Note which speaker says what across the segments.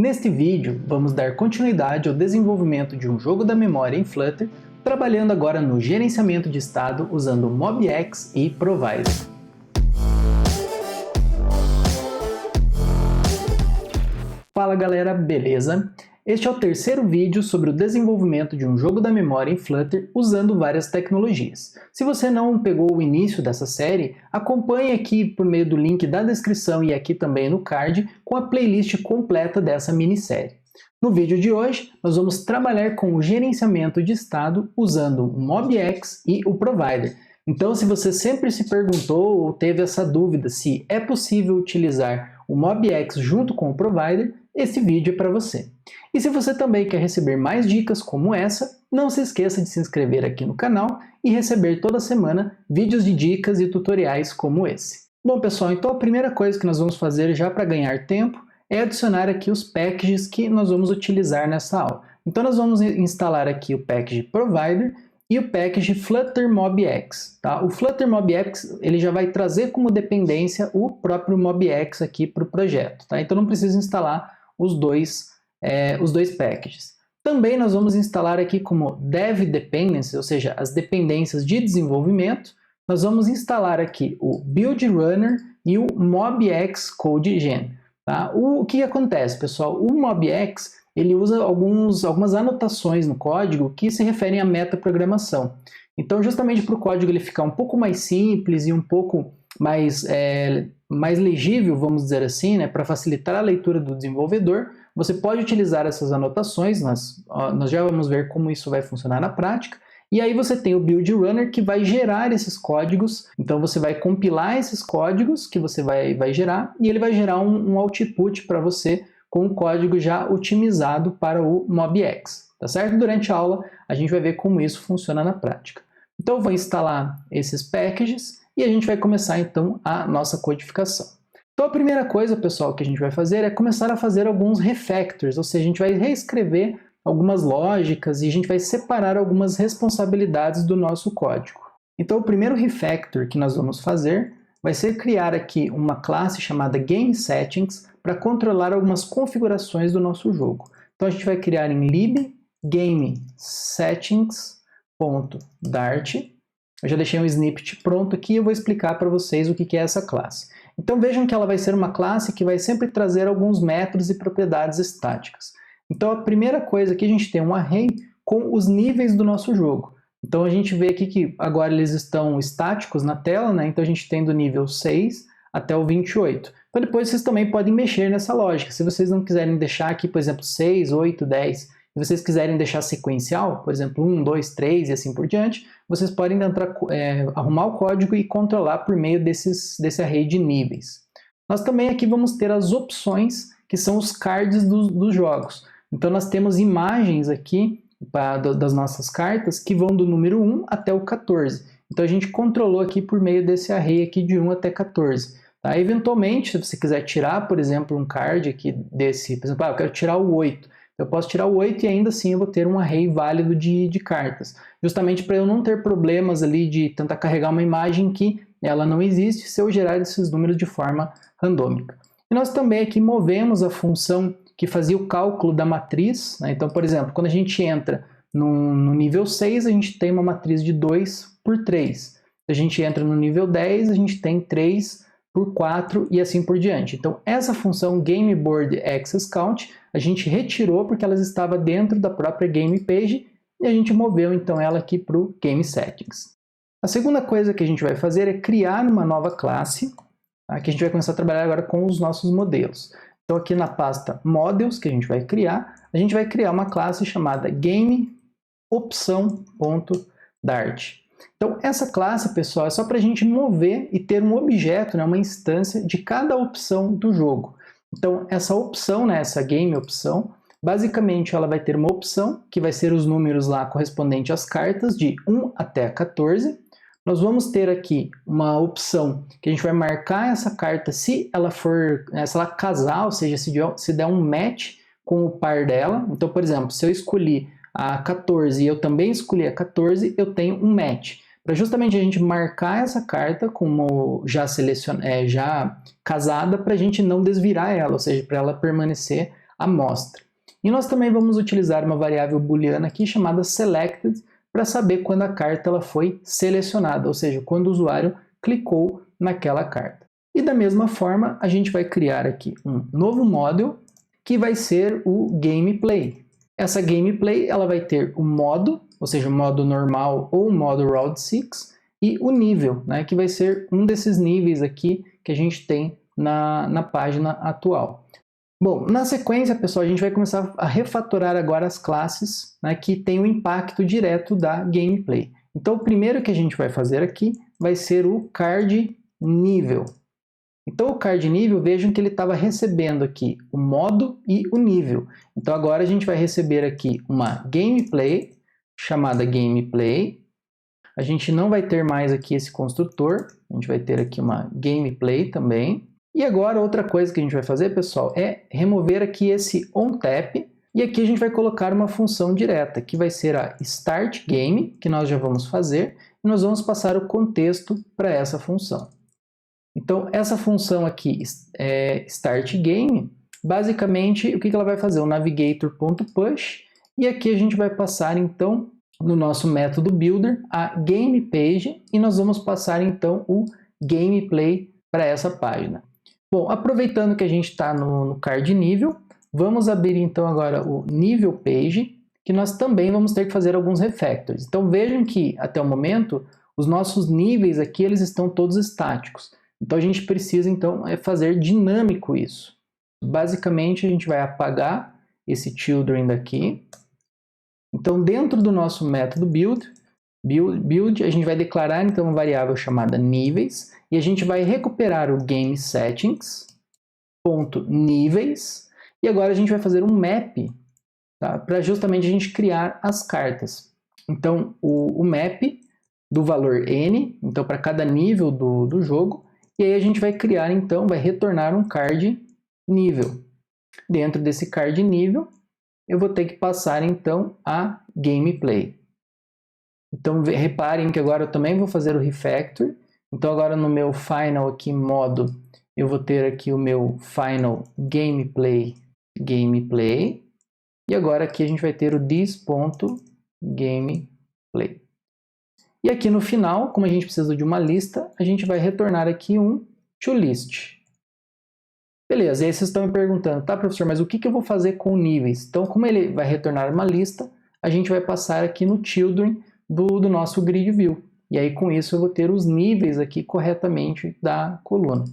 Speaker 1: Neste vídeo, vamos dar continuidade ao desenvolvimento de um jogo da memória em Flutter, trabalhando agora no gerenciamento de estado usando MobX e Provider. Fala galera, beleza? Este é o terceiro vídeo sobre o desenvolvimento de um jogo da memória em Flutter usando várias tecnologias. Se você não pegou o início dessa série, acompanhe aqui por meio do link da descrição e aqui também no card com a playlist completa dessa minissérie. No vídeo de hoje, nós vamos trabalhar com o gerenciamento de estado usando o MobX e o Provider. Então, se você sempre se perguntou ou teve essa dúvida se é possível utilizar o MobX junto com o Provider, esse vídeo é para você. E se você também quer receber mais dicas como essa, não se esqueça de se inscrever aqui no canal e receber toda semana vídeos de dicas e tutoriais como esse. Bom pessoal, então a primeira coisa que nós vamos fazer já para ganhar tempo é adicionar aqui os packages que nós vamos utilizar nessa aula. Então nós vamos instalar aqui o package Provider e o package FlutterMobX. Tá? O FlutterMobX ele já vai trazer como dependência o próprio MobX aqui para o projeto. Tá? Então não precisa instalar os dois packages. Também nós vamos instalar aqui como Dev Dependencies, ou seja, as dependências de desenvolvimento. Nós vamos instalar aqui o Build Runner e o MobX Code Gen. Tá? O que acontece, pessoal? O MobX ele usa algumas anotações no código que se referem à metaprogramação. Então, justamente para o código ele ficar um pouco mais simples e um pouco mais legível, vamos dizer assim, né, para facilitar a leitura do desenvolvedor, você pode utilizar essas anotações, nós já vamos ver como isso vai funcionar na prática, e aí você tem o Build Runner que vai gerar esses códigos, então você vai compilar esses códigos que você vai gerar, e ele vai gerar um output para você com o código já otimizado para o MobX, tá certo? Durante a aula a gente vai ver como isso funciona na prática. Então eu vou instalar esses packages e a gente vai começar então a nossa codificação. Então a primeira coisa, pessoal, que a gente vai fazer é começar a fazer alguns refactors, ou seja, a gente vai reescrever algumas lógicas e a gente vai separar algumas responsabilidades do nosso código. Então o primeiro refactor que nós vamos fazer vai ser criar aqui uma classe chamada GameSettings para controlar algumas configurações do nosso jogo. Então a gente vai criar em lib GameSettings.dart. Eu já deixei um snippet pronto aqui e eu vou explicar para vocês o que é essa classe. Então vejam que ela vai ser uma classe que vai sempre trazer alguns métodos e propriedades estáticas. Então a primeira coisa aqui a gente tem um array com os níveis do nosso jogo. Então a gente vê aqui que agora eles estão estáticos na tela, né? Então a gente tem do nível 6 até o 28. Então depois vocês também podem mexer nessa lógica. Se vocês não quiserem deixar aqui, por exemplo, 6, 8, 10, e vocês quiserem deixar sequencial, por exemplo, 1, 2, 3 e assim por diante, vocês podem tentar arrumar o código e controlar por meio desse array de níveis. Nós também aqui vamos ter as opções, que são os cards dos jogos. Então nós temos imagens aqui das nossas cartas que vão do número 1 até o 14. Então a gente controlou aqui por meio desse array aqui de 1 até 14. Tá? Eventualmente, se você quiser tirar, por exemplo, um card aqui desse, por exemplo, eu quero tirar o 8. Eu posso tirar o 8 e ainda assim eu vou ter um array válido de cartas. Justamente para eu não ter problemas ali de tentar carregar uma imagem que ela não existe se eu gerar esses números de forma randômica. E nós também aqui movemos a função que fazia o cálculo da matriz. Né? Então, por exemplo, quando a gente entra no nível 6, a gente tem uma matriz de 2 por 3. Se a gente entra no nível 10, a gente tem 3 por 4 e assim por diante. Então essa função GameBoardAccessCount a gente retirou porque ela estava dentro da própria GamePage e a gente moveu então ela aqui para o GameSettings. A segunda coisa que a gente vai fazer é criar uma nova classe, tá? Que a gente vai começar a trabalhar agora com os nossos modelos. Então aqui na pasta Models que a gente vai criar uma classe chamada GameOpção.Dart. Então essa classe, pessoal, é só para a gente mover e ter um objeto, né, uma instância de cada opção do jogo. Então essa opção, né, essa game opção, basicamente ela vai ter uma opção que vai ser os números lá correspondentes às cartas de 1 até 14. Nós vamos ter aqui uma opção que a gente vai marcar essa carta se ela casar, ou seja, se der um match com o par dela. Então, por exemplo, se eu escolhi a 14 e eu também escolhi a 14, eu tenho um match. Para justamente a gente marcar essa carta como já casada, para a gente não desvirar ela, ou seja, para ela permanecer amostra. E nós também vamos utilizar uma variável booleana aqui chamada selected para saber quando a carta ela foi selecionada, ou seja, quando o usuário clicou naquela carta. E da mesma forma, a gente vai criar aqui um novo módulo que vai ser o gameplay. Essa gameplay ela vai ter o modo, ou seja, o modo normal ou o modo Round 6, e o nível, né, que vai ser um desses níveis aqui que a gente tem na página atual. Bom, na sequência, pessoal, a gente vai começar a refatorar agora as classes, né, que têm o impacto direto da gameplay. Então, o primeiro que a gente vai fazer aqui vai ser o card nível. Então, o card nível, vejam que ele estava recebendo aqui o modo e o nível. Então, agora a gente vai receber aqui uma gameplay, chamada gameplay. A gente não vai ter mais aqui esse construtor, a gente vai ter aqui uma gameplay também. E agora, outra coisa que a gente vai fazer, pessoal, é remover aqui esse onTap. E aqui a gente vai colocar uma função direta, que vai ser a startGame, que nós já vamos fazer. E nós vamos passar o contexto para essa função. Então, essa função aqui, startGame, basicamente, o que ela vai fazer? O navigator.push, e aqui a gente vai passar, então, no nosso método builder, a GamePage, e nós vamos passar, então, o gameplay para essa página. Bom, aproveitando que a gente está no card nível, vamos abrir, então, agora o nível page, que nós também vamos ter que fazer alguns refactors. Então, vejam que, até o momento, os nossos níveis aqui, eles estão todos estáticos. Então, a gente precisa, então, fazer dinâmico isso. Basicamente, a gente vai apagar esse children daqui. Então, dentro do nosso método build, a gente vai declarar, então, uma variável chamada níveis, e a gente vai recuperar o gameSettings.níveis, e agora a gente vai fazer um map, tá, para justamente a gente criar as cartas. Então, o map do valor n, então, para cada nível do jogo, e aí a gente vai criar, então, vai retornar um card nível. Dentro desse card nível, eu vou ter que passar, então, a gameplay. Então, reparem que agora eu também vou fazer o refactor. Então, agora no meu final aqui, modo, eu vou ter aqui o meu final gameplay. E agora aqui a gente vai ter o this.gameplay. E aqui no final, como a gente precisa de uma lista, a gente vai retornar aqui um toList. Beleza, e aí vocês estão me perguntando, tá, professor, mas o que eu vou fazer com níveis? Então, como ele vai retornar uma lista, a gente vai passar aqui no children do nosso grid view. E aí, com isso, eu vou ter os níveis aqui corretamente da coluna.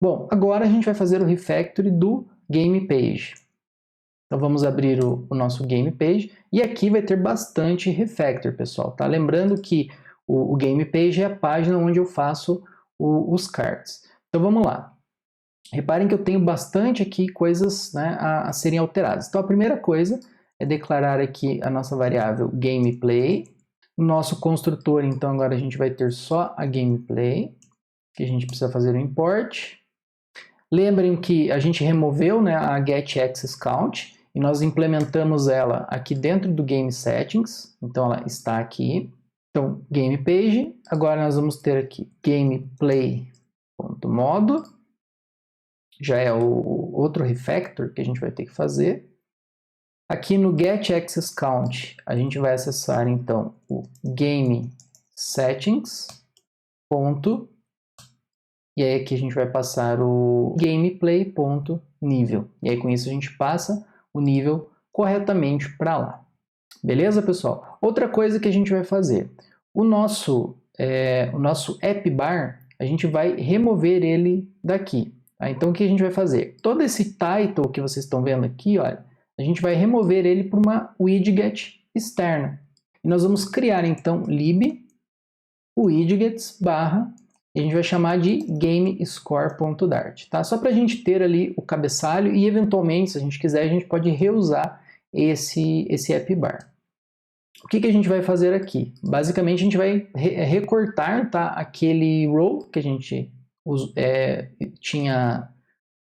Speaker 1: Bom, agora a gente vai fazer o refactor do gamePage. Então vamos abrir o nosso gamePage e aqui vai ter bastante refactor, pessoal, tá? Lembrando que o gamePage é a página onde eu faço os cards. Então vamos lá. Reparem que eu tenho bastante aqui coisas, né, a serem alteradas. Então a primeira coisa é declarar aqui a nossa variável gameplay. No nosso construtor, então agora a gente vai ter só a gameplay, que a gente precisa fazer o import. Lembrem que a gente removeu, né, a getAccessCount e nós implementamos ela aqui dentro do gameSettings, então ela está aqui. Então, gamePage, agora nós vamos ter aqui gameplay.modo, já é o outro refactor que a gente vai ter que fazer. Aqui no getAccessCount, a gente vai acessar então o gameSettings. E aí aqui a gente vai passar o gameplay.nível. E aí com isso a gente passa o nível corretamente para lá. Beleza, pessoal? Outra coisa que a gente vai fazer. O nosso o nosso app bar, a gente vai remover ele daqui. Tá? Então o que a gente vai fazer? Todo esse title que vocês estão vendo aqui, olha, a gente vai remover ele para uma widget externa. E nós vamos criar então lib widgets barra, e a gente vai chamar de gamescore.dart, tá? Só para a gente ter ali o cabeçalho e eventualmente, se a gente quiser, a gente pode reusar esse app bar. O que a gente vai fazer aqui? Basicamente a gente vai recortar, tá, aquele row que a gente tinha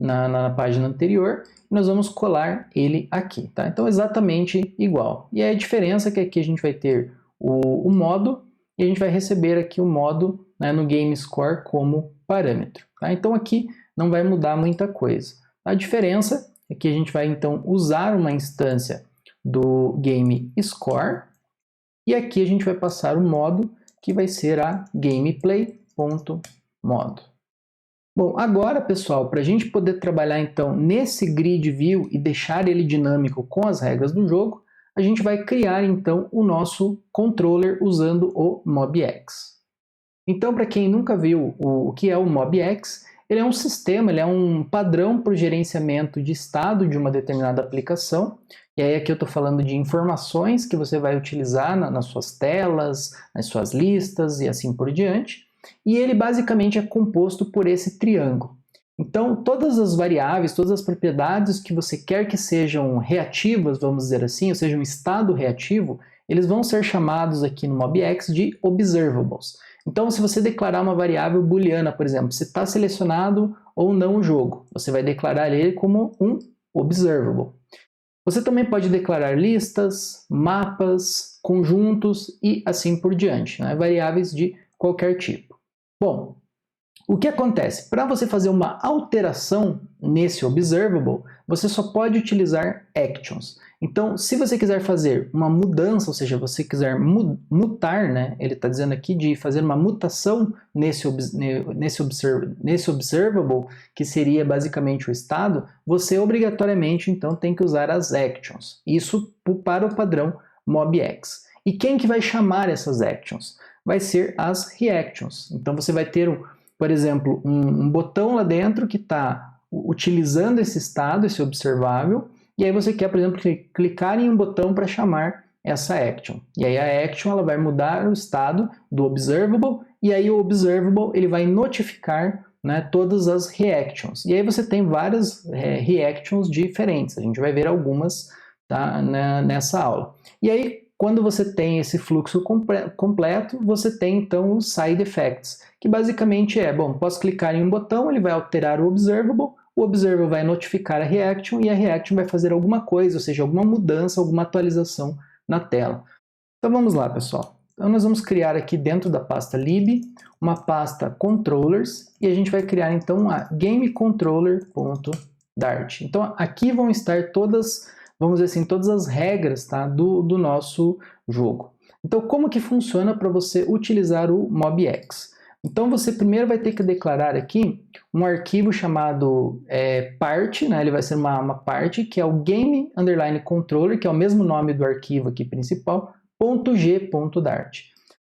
Speaker 1: na página anterior, e nós vamos colar ele aqui, tá? Então exatamente igual. E a diferença é que aqui a gente vai ter o modo, e a gente vai receber aqui o modo, né, no GameScore como parâmetro. Tá? Então aqui não vai mudar muita coisa. A diferença é que a gente vai então usar uma instância do GameScore, e aqui a gente vai passar o modo que vai ser a gameplay.modo. Bom, agora pessoal, para a gente poder trabalhar então nesse grid view e deixar ele dinâmico com as regras do jogo, a gente vai criar então o nosso controller usando o MobX. Então, para quem nunca viu o que é o MobX, ele é um sistema, ele é um padrão para o gerenciamento de estado de uma determinada aplicação. E aí aqui eu estou falando de informações que você vai utilizar nas suas telas, nas suas listas e assim por diante. E ele basicamente é composto por esse triângulo. Então, todas as variáveis, todas as propriedades que você quer que sejam reativas, vamos dizer assim, ou seja, um estado reativo, eles vão ser chamados aqui no MobX de observables. Então, se você declarar uma variável booleana, por exemplo, se está selecionado ou não o jogo, você vai declarar ele como um observable. Você também pode declarar listas, mapas, conjuntos e assim por diante, né? Variáveis de qualquer tipo. Bom, o que acontece? Para você fazer uma alteração nesse observable, você só pode utilizar actions. Então, se você quiser fazer uma mudança, ou seja, você quiser mutar, né? Ele está dizendo aqui de fazer uma mutação nesse observable, que seria basicamente o estado, você obrigatoriamente então tem que usar as actions. Isso para o padrão MobX. E quem que vai chamar essas actions? Vai ser as reactions. Então você vai ter, por exemplo, um botão lá dentro que está utilizando esse estado, esse observável, e aí você quer, por exemplo, clicar em um botão para chamar essa action. E aí a action ela vai mudar o estado do observable, e aí o observable ele vai notificar, né, todas as reactions. E aí você tem várias reactions diferentes, a gente vai ver algumas, tá, nessa aula. E aí, quando você tem esse fluxo completo, você tem então os side effects, que basicamente bom, posso clicar em um botão, ele vai alterar o observable vai notificar a reaction e a reaction vai fazer alguma coisa, ou seja, alguma mudança, alguma atualização na tela. Então vamos lá, pessoal. Então nós vamos criar aqui dentro da pasta lib uma pasta controllers e a gente vai criar então a gamecontroller.dart. Então aqui vão estar todas, vamos dizer assim, todas as regras, tá, do nosso jogo. Então como que funciona para você utilizar o MobX? Então você primeiro vai ter que declarar aqui um arquivo chamado part, né? Ele vai ser uma parte que é o game_controller, que é o mesmo nome do arquivo aqui principal, .g.dart.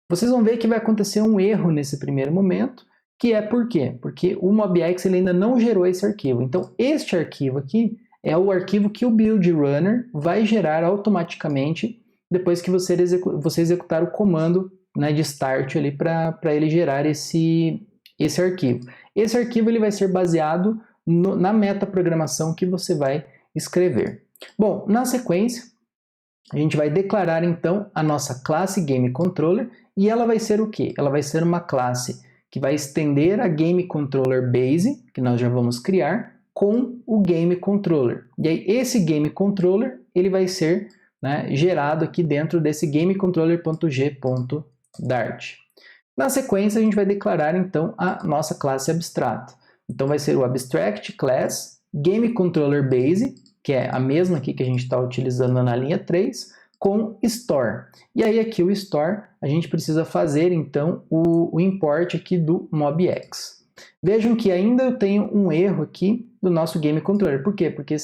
Speaker 1: Vocês vão ver que vai acontecer um erro nesse primeiro momento, que é por quê? Porque o MobX ele ainda não gerou esse arquivo. Então este arquivo aqui é o arquivo que o build runner vai gerar automaticamente depois que você executar o comando, né, de start ali para ele gerar esse arquivo. Esse arquivo ele vai ser baseado na metaprogramação que você vai escrever. Bom, na sequência, a gente vai declarar então a nossa classe GameController e ela vai ser o quê? Ela vai ser uma classe que vai estender a GameController Base, que nós já vamos criar, com o GameController. E aí esse GameController ele vai ser, né, gerado aqui dentro desse GameController.g.dart. Na sequência, a gente vai declarar então a nossa classe abstrata. Então vai ser o abstract class GameControllerBase, que é a mesma aqui que a gente está utilizando na linha 3, com store. E aí aqui o store, a gente precisa fazer então o import aqui do MobX. Vejam que ainda eu tenho um erro aqui do nosso GameController. Por quê? Porque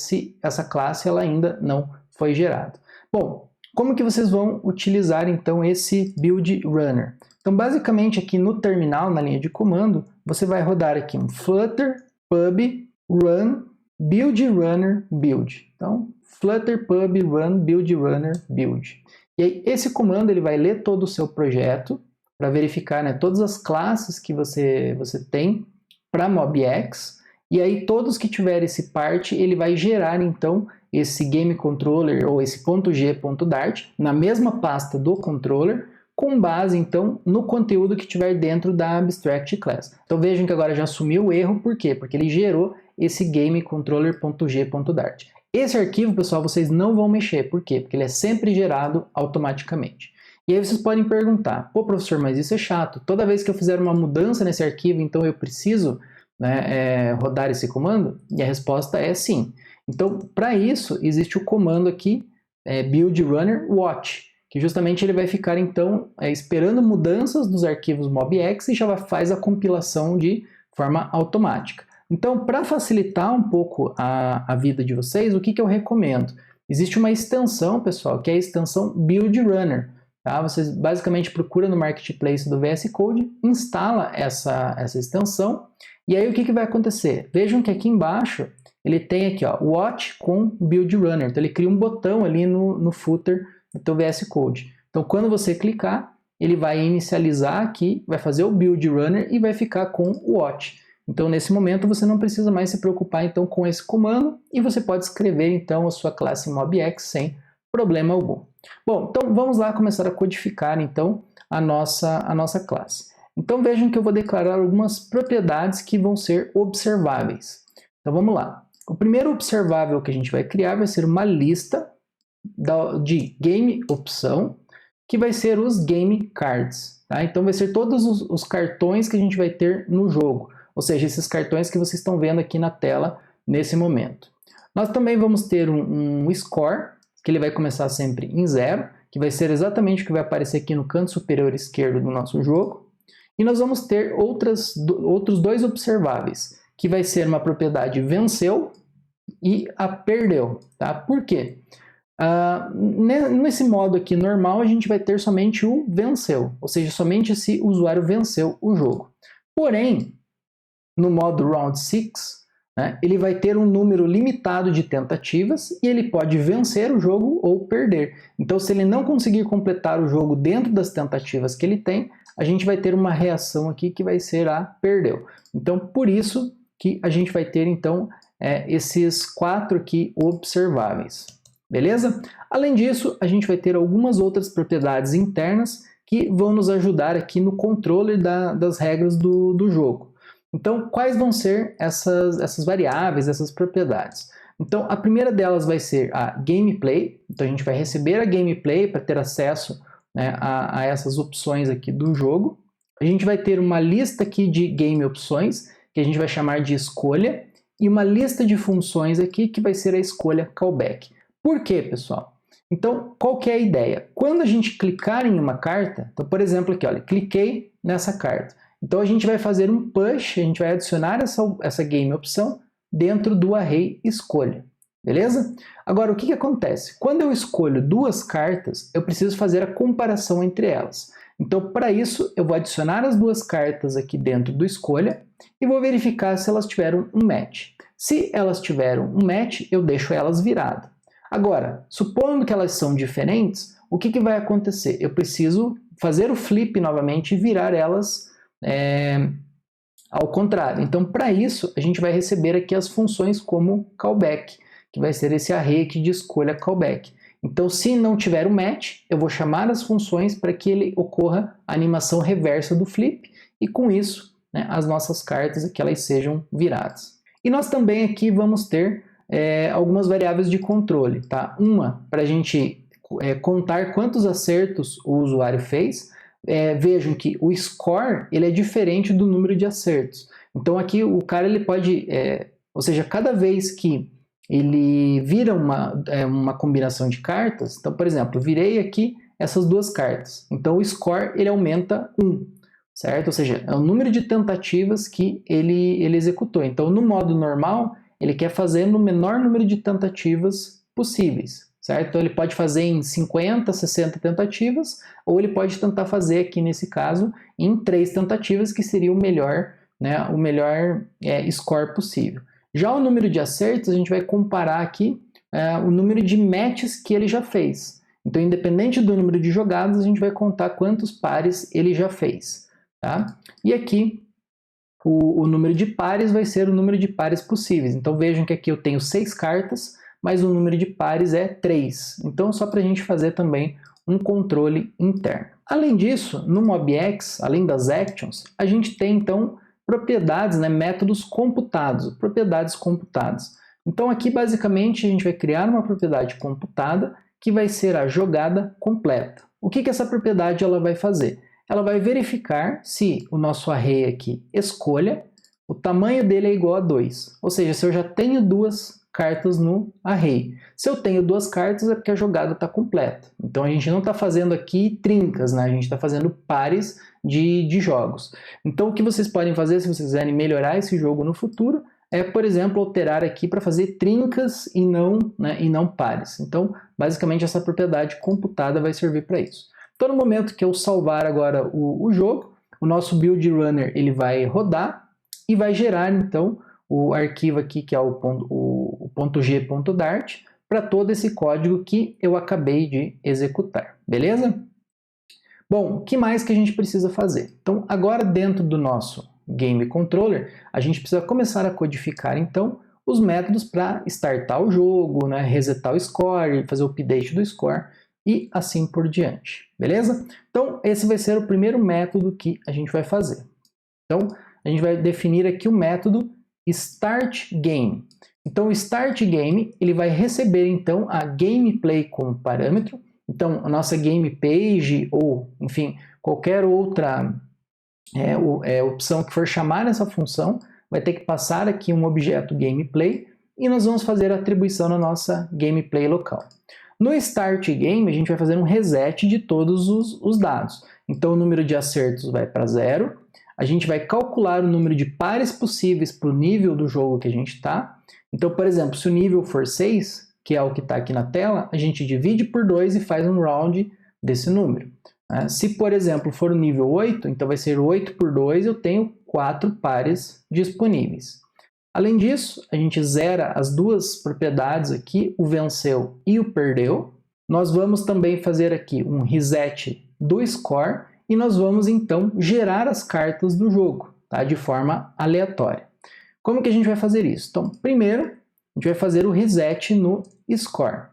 Speaker 1: essa classe ela ainda não foi gerada. Bom, como que vocês vão utilizar então esse build runner? Então, basicamente, aqui no terminal, na linha de comando, você vai rodar aqui um flutter pub run build runner build. Então, flutter pub run build runner build. E aí, esse comando ele vai ler todo o seu projeto para verificar, né, todas as classes que você tem para MobX. E aí, todos que tiverem esse part, ele vai gerar, então, esse game controller ou esse .g.dart na mesma pasta do controller, com base, então, no conteúdo que tiver dentro da abstract class. Então vejam que agora já assumiu o erro, por quê? Porque ele gerou esse gamecontroller.g.dart. Esse arquivo, pessoal, vocês não vão mexer, por quê? Porque ele é sempre gerado automaticamente. E aí vocês podem perguntar, pô professor, mas isso é chato, toda vez que eu fizer uma mudança nesse arquivo, então eu preciso, né, rodar esse comando? E a resposta é sim. Então, para isso, existe o comando aqui, build runner watch, que justamente ele vai ficar, então, esperando mudanças dos arquivos MobX e já faz a compilação de forma automática. Então, para facilitar um pouco a vida de vocês, o que eu recomendo? Existe uma extensão, pessoal, que é a extensão Build Runner. Tá? Vocês basicamente procuram no Marketplace do VS Code, instala essa extensão, e aí o que vai acontecer? Vejam que aqui embaixo ele tem aqui, ó, Watch com Build Runner. Então, ele cria um botão ali no footer do teu VS Code. Então, quando você clicar, ele vai inicializar aqui, vai fazer o Build Runner e vai ficar com o Watch. Então, nesse momento, você não precisa mais se preocupar então, com esse comando e você pode escrever então, a sua classe MobX sem problema algum. Bom, então vamos lá começar a codificar então, a nossa classe. Então, vejam que eu vou declarar algumas propriedades que vão ser observáveis. Então, vamos lá. O primeiro observável que a gente vai criar vai ser uma lista de game opção, que vai ser os game cards. Tá? Então vai ser todos os cartões que a gente vai ter no jogo, ou seja, esses cartões que vocês estão vendo aqui na tela nesse momento. Nós também vamos ter um score, que ele vai começar sempre em 0, que vai ser exatamente o que vai aparecer aqui no canto superior esquerdo do nosso jogo. E nós vamos ter outros dois observáveis, que vai ser uma propriedade venceu e a perdeu. Tá? Por quê? Nesse modo aqui normal, a gente vai ter somente o venceu, ou seja, somente se o usuário venceu o jogo. Porém, no modo Round 6, né, ele vai ter um número limitado de tentativas e ele pode vencer o jogo ou perder. Então, se ele não conseguir completar o jogo dentro das tentativas que ele tem, a gente vai ter uma reação aqui que vai ser a perdeu. Então, por isso que a gente vai ter, então, esses 4 aqui observáveis. Beleza? Além disso, a gente vai ter algumas outras propriedades internas que vão nos ajudar aqui no controle das regras do jogo. Então, quais vão ser essas variáveis, essas propriedades? Então, a primeira delas vai ser a gameplay. Então, a gente vai receber a gameplay para ter acesso, né, a essas opções aqui do jogo. A gente vai ter uma lista aqui de game opções, que a gente vai chamar de escolha, e uma lista de funções aqui que vai ser a escolha callback. Por quê, pessoal? Então, qual que é a ideia? Quando a gente clicar em uma carta, então, por exemplo, aqui, olha, cliquei nessa carta. Então, a gente vai fazer um push, a gente vai adicionar essa game opção dentro do array escolha. Beleza? Agora, o que acontece? Quando eu escolho duas cartas, eu preciso fazer a comparação entre elas. Então, para isso, eu vou adicionar as duas cartas aqui dentro do escolha e vou verificar se elas tiveram um match. Se elas tiveram um match, eu deixo elas viradas. Agora, supondo que elas são diferentes, o que vai acontecer? Eu preciso fazer o flip novamente e virar elas ao contrário. Então, para isso, a gente vai receber aqui as funções como callback, que vai ser esse array aqui de escolha callback. Então, se não tiver um match, eu vou chamar as funções para que ele ocorra a animação reversa do flip e com isso, né, as nossas cartas aqui elas sejam viradas. E nós também aqui vamos ter algumas variáveis de controle. Tá? Uma, para a gente contar quantos acertos o usuário fez. Vejam que o score ele é diferente do número de acertos. Então aqui o cara ele pode, ou seja, cada vez que ele vira uma combinação de cartas, então por exemplo, eu virei aqui essas duas cartas, então o score ele aumenta 1, certo? Ou seja, é o número de tentativas que ele executou. Então no modo normal ele quer fazer no menor número de tentativas possíveis. certo? Então ele pode fazer em 50, 60 tentativas, ou ele pode tentar fazer aqui nesse caso em 3 tentativas, que seria o melhor, né, o melhor score possível. Já o número de acertos, a gente vai comparar aqui o número de matches que ele já fez. Então, independente do número de jogadas, a gente vai contar quantos pares ele já fez. Tá? E aqui, o número de pares vai ser o número de pares possíveis. Então, vejam que aqui eu tenho 6 cartas, mas o número de pares é 3. Então, só para a gente fazer também um controle interno. Além disso, no MobX, além das actions, a gente tem, então, propriedades, né, métodos computados, propriedades computadas. Então, aqui, basicamente, a gente vai criar uma propriedade computada que vai ser a jogada completa. O que essa propriedade ela vai fazer? Ela vai verificar se o nosso array aqui, escolha, o tamanho dele é igual a 2. Ou seja, se eu já tenho 2 cartas no array. Se eu tenho 2 cartas é porque a jogada está completa. Então a gente não está fazendo aqui trincas, né? A gente está fazendo pares de jogos. Então o que vocês podem fazer se vocês quiserem melhorar esse jogo no futuro é, por exemplo, alterar aqui para fazer trincas e não pares. Então, basicamente, essa propriedade computada vai servir para isso. Então, no momento que eu salvar agora o jogo, o nosso build runner ele vai rodar e vai gerar, então, o arquivo aqui, que é o .g.dart, para todo esse código que eu acabei de executar. Beleza? Bom, o que mais que a gente precisa fazer? Então, agora dentro do nosso Game Controller, a gente precisa começar a codificar, então, os métodos para startar o jogo, né, resetar o score, fazer o update do score e assim por diante, beleza? Então, esse vai ser o primeiro método que a gente vai fazer. Então, a gente vai definir aqui o método startGame. Então, o startGame, ele vai receber, então, a gameplay como parâmetro. Então, a nossa game page ou, enfim, qualquer outra opção que for chamar essa função, vai ter que passar aqui um objeto gameplay e nós vamos fazer a atribuição na nossa gameplay local. No start game, a gente vai fazer um reset de todos os dados. Então, o número de acertos vai para 0. A gente vai calcular o número de pares possíveis para o nível do jogo que a gente está. Então, por exemplo, se o nível for 6, que é o que está aqui na tela, a gente divide por 2 e faz um round desse número. Se, por exemplo, for o nível 8, então vai ser 8 por 2, eu tenho 4 pares disponíveis. Além disso, a gente zera as duas propriedades aqui, o venceu e o perdeu. Nós vamos também fazer aqui um reset do score e nós vamos então gerar as cartas do jogo, tá? De forma aleatória. Como que a gente vai fazer isso? Então, primeiro, a gente vai fazer o reset no score.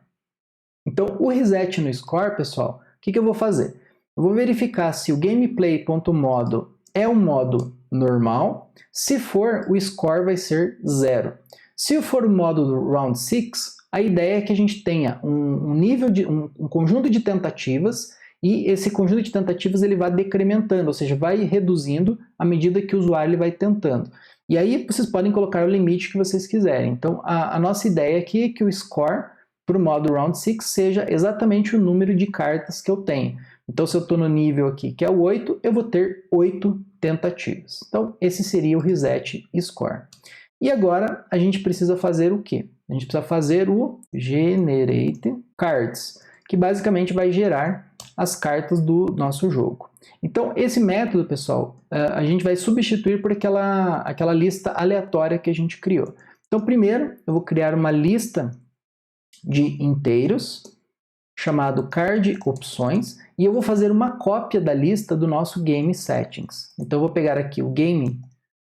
Speaker 1: Então, o reset no score, pessoal, o que eu vou fazer? Eu vou verificar se o gameplay.modo é um modo normal. Se for, o score vai ser 0. Se for o modo do Round 6, a ideia é que a gente tenha um conjunto de tentativas e esse conjunto de tentativas ele vai decrementando, ou seja, vai reduzindo à medida que o usuário ele vai tentando. E aí vocês podem colocar o limite que vocês quiserem. Então, a nossa ideia aqui é que o score para o modo Round 6 seja exatamente o número de cartas que eu tenho. Então, se eu estou no nível aqui, que é o 8, eu vou ter 8 tentativas. Então, esse seria o reset score. E agora, a gente precisa fazer o quê? A gente precisa fazer o generate cards, que basicamente vai gerar as cartas do nosso jogo. Então, esse método, pessoal, a gente vai substituir por aquela lista aleatória que a gente criou. Então, primeiro, eu vou criar uma lista de inteiros, chamado card opções, e eu vou fazer uma cópia da lista do nosso game settings. Então eu vou pegar aqui o game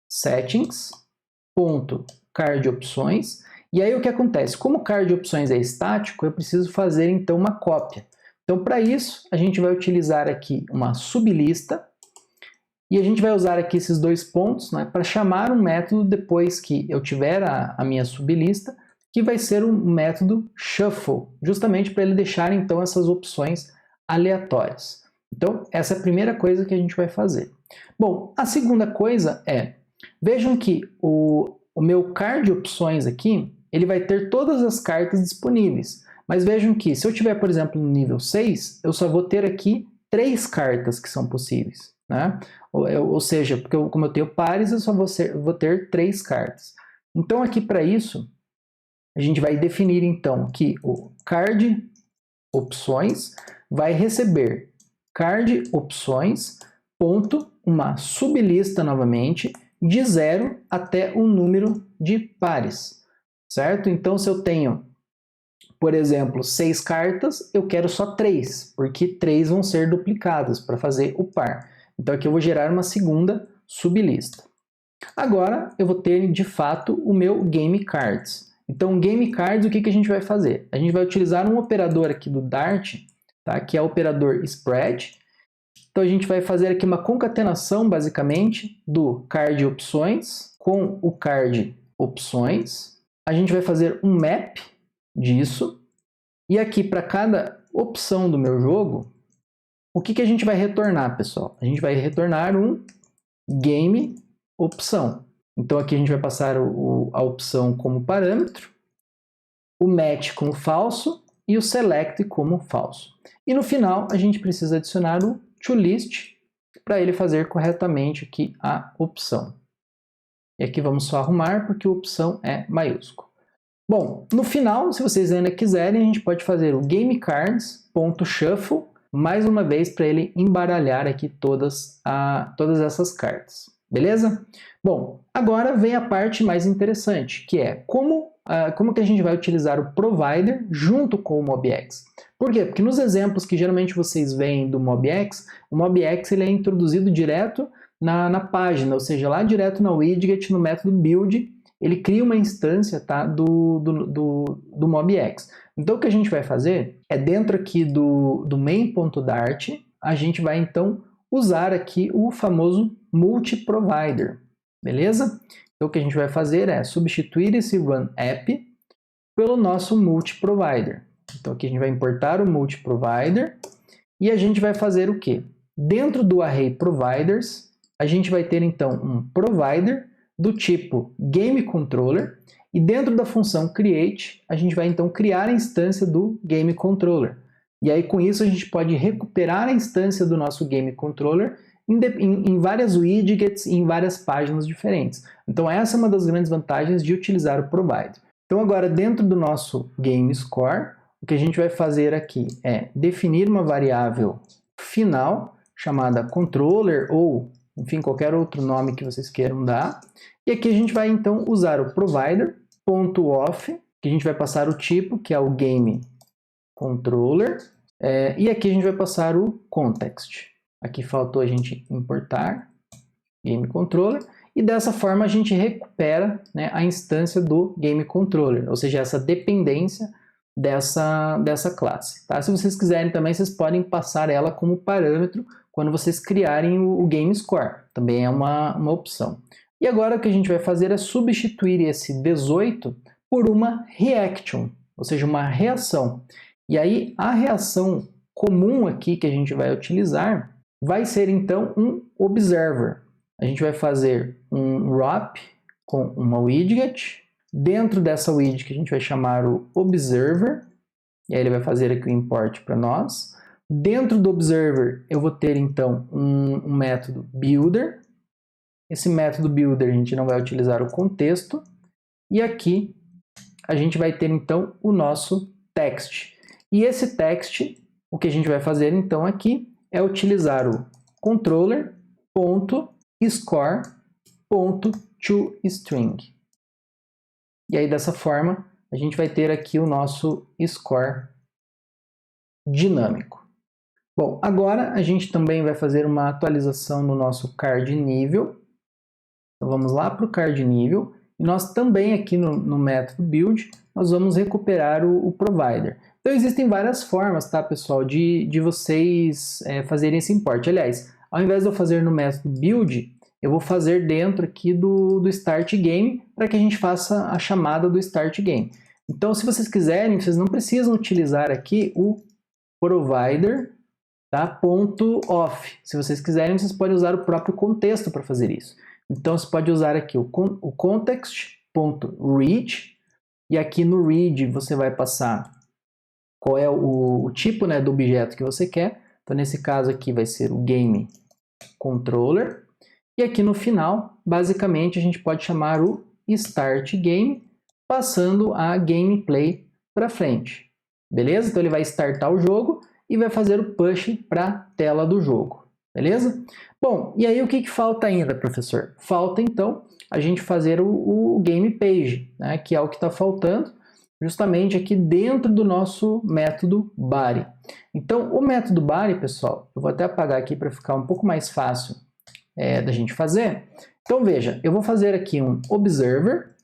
Speaker 1: settings.card opções, e aí o que acontece? Como o card opções é estático, eu preciso fazer então uma cópia. Então para isso a gente vai utilizar aqui uma sublista, e a gente vai usar aqui esses dois pontos, né, para chamar um método depois que eu tiver a minha sublista, que vai ser o método shuffle, justamente para ele deixar então essas opções aleatórias. Então, essa é a primeira coisa que a gente vai fazer. Bom, a segunda coisa é, vejam que o meu card opções aqui, ele vai ter todas as cartas disponíveis. Mas vejam que, se eu tiver, por exemplo, no nível 6, eu só vou ter aqui 3 cartas que são possíveis, né? Ou seja, porque como eu tenho pares, eu só vou ter 3 cartas. Então, aqui para isso, a gente vai definir então que o card opções, vai receber card opções, ponto, uma sublista novamente, de 0 até o número de pares, certo? Então, se eu tenho, por exemplo, 6 cartas, eu quero só 3, porque 3 vão ser duplicadas para fazer o par. Então, aqui eu vou gerar uma segunda sublista. Agora, eu vou ter, de fato, o meu Game Cards. Então, Game Cards, o que a gente vai fazer? A gente vai utilizar um operador aqui do Dart, tá? Que é o operador Spread. Então, a gente vai fazer aqui uma concatenação, basicamente, do card opções com o card opções. A gente vai fazer um map disso. E aqui, para cada opção do meu jogo, o que a gente vai retornar, pessoal? A gente vai retornar um game opção. Então, aqui a gente vai passar a opção como parâmetro, o match como falso e o select como falso. E no final, a gente precisa adicionar o toList para ele fazer corretamente aqui a opção. E aqui vamos só arrumar porque a opção é maiúsculo. Bom, no final, se vocês ainda quiserem, a gente pode fazer o gamecards.shuffle mais uma vez para ele embaralhar aqui todas essas cartas. Beleza? Bom, agora vem a parte mais interessante, que é como que a gente vai utilizar o provider junto com o MobX. Por quê? Porque nos exemplos que geralmente vocês veem do MobX, o MobX ele é introduzido direto na página, ou seja, lá direto na widget, no método build, ele cria uma instância, tá, do MobX. Então o que a gente vai fazer é dentro aqui do main.dart, a gente vai então usar aqui o famoso multiprovider, beleza? Então o que a gente vai fazer é substituir esse run app pelo nosso multiprovider. Então aqui a gente vai importar o multiprovider e a gente vai fazer o quê? Dentro do array providers, a gente vai ter então um provider do tipo GameController e dentro da função create, a gente vai então criar a instância do GameController. E aí com isso a gente pode recuperar a instância do nosso GameController em várias widgets e em várias páginas diferentes. Então essa é uma das grandes vantagens de utilizar o provider. Então agora dentro do nosso GameScore, o que a gente vai fazer aqui é definir uma variável final chamada controller ou, enfim, qualquer outro nome que vocês queiram dar. E aqui a gente vai então usar o provider.off, que a gente vai passar o tipo, que é o GameController, e aqui a gente vai passar o context. Aqui faltou a gente importar GameController, e dessa forma a gente recupera, né, a instância do GameController, ou seja, essa dependência dessa classe. Tá? Se vocês quiserem também, vocês podem passar ela como parâmetro quando vocês criarem o GameScore. Também é uma opção. E agora o que a gente vai fazer é substituir esse 18 por uma reaction, ou seja, uma reação. E aí a reação comum aqui que a gente vai utilizar vai ser então um observer. A gente vai fazer um wrap com uma widget. Dentro dessa widget a gente vai chamar o observer, e aí ele vai fazer aqui o import para nós. Dentro do observer eu vou ter então um método builder. Esse método builder a gente não vai utilizar o contexto. E aqui a gente vai ter então o nosso text. E esse text, o que a gente vai fazer então aqui é utilizar o controller.score.toString. E aí dessa forma a gente vai ter aqui o nosso score dinâmico. Bom, agora a gente também vai fazer uma atualização no nosso card nível. Então vamos lá para o card nível. E nós também aqui no método build, nós vamos recuperar o provider. Então existem várias formas, tá, pessoal, de vocês fazerem esse import. Aliás, ao invés de eu fazer no método build, eu vou fazer dentro aqui do start game para que a gente faça a chamada do start game. Então, se vocês quiserem, vocês não precisam utilizar aqui o provider, tá, .off. Se vocês quiserem, vocês podem usar o próprio contexto para fazer isso. Então, você pode usar aqui o context.read, e aqui no read você vai passar qual é o tipo, né, do objeto que você quer. Então, nesse caso aqui vai ser o GameController. E aqui no final, basicamente, a gente pode chamar o Start Game, passando a gameplay para frente. beleza? Então ele vai startar o jogo e vai fazer o push para a tela do jogo, beleza? Bom, e aí o que falta ainda, professor? Falta então a gente fazer o game page, né, que é o que está faltando justamente aqui dentro do nosso método body. Então o método body, pessoal, eu vou até apagar aqui para ficar um pouco mais fácil da gente fazer. Então veja, eu vou fazer aqui um observer,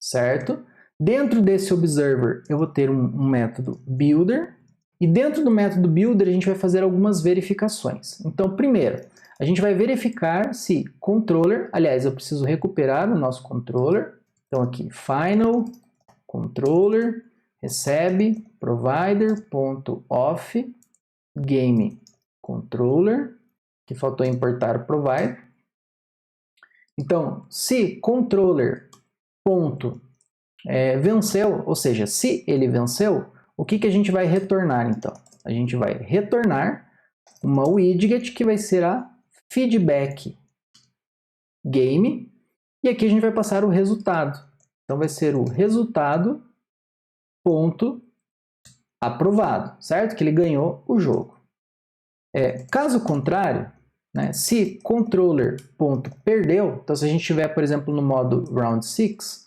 Speaker 1: certo? Dentro desse observer eu vou ter um método builder, e dentro do método builder a gente vai fazer algumas verificações. Então primeiro, a gente vai verificar se controller, aliás, eu preciso recuperar o nosso controller. Então aqui, final controller recebe provider.off game controller, que faltou importar o provider. Então, se controller ponto venceu, ou seja, se ele venceu, o que a gente vai retornar então? A gente vai retornar uma widget que vai ser a feedback game, e aqui a gente vai passar o resultado. Então vai ser o resultado ponto aprovado, certo? Que ele ganhou o jogo. Caso contrário, né, se controller ponto perdeu, então se a gente estiver, por exemplo, no modo round 6,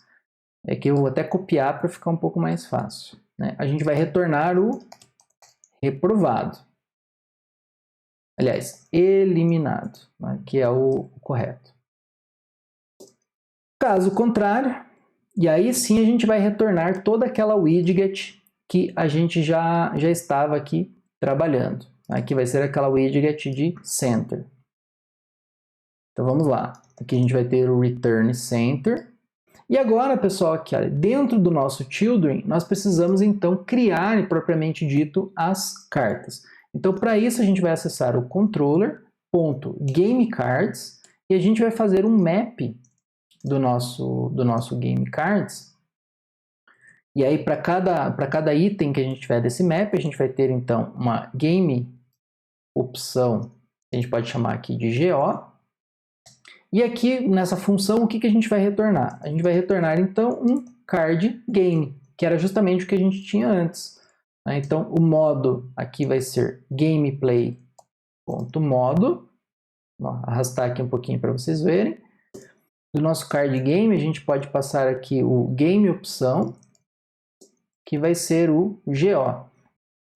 Speaker 1: que eu vou até copiar para ficar um pouco mais fácil, né? A gente vai retornar o reprovado. Aliás, eliminado, né, que é o correto. Caso contrário, e aí sim a gente vai retornar toda aquela widget que a gente já estava aqui trabalhando. Aqui vai ser aquela widget de center. Então vamos lá. Aqui a gente vai ter o return center. E agora, pessoal, aqui dentro do nosso children, nós precisamos então criar propriamente dito as cartas. Então para isso a gente vai acessar o controller.gamecards e a gente vai fazer um map do nosso game cards. E aí para cada item que a gente tiver desse map, a gente vai ter então uma game opção, a gente pode chamar aqui de GO. E aqui nessa função, o que a gente vai retornar? A gente vai retornar então um card game, que era justamente o que a gente tinha antes. Então o modo aqui vai ser gameplay.modo. Vou arrastar aqui um pouquinho para vocês verem. Do nosso card game, a gente pode passar aqui o game opção, que vai ser o GO.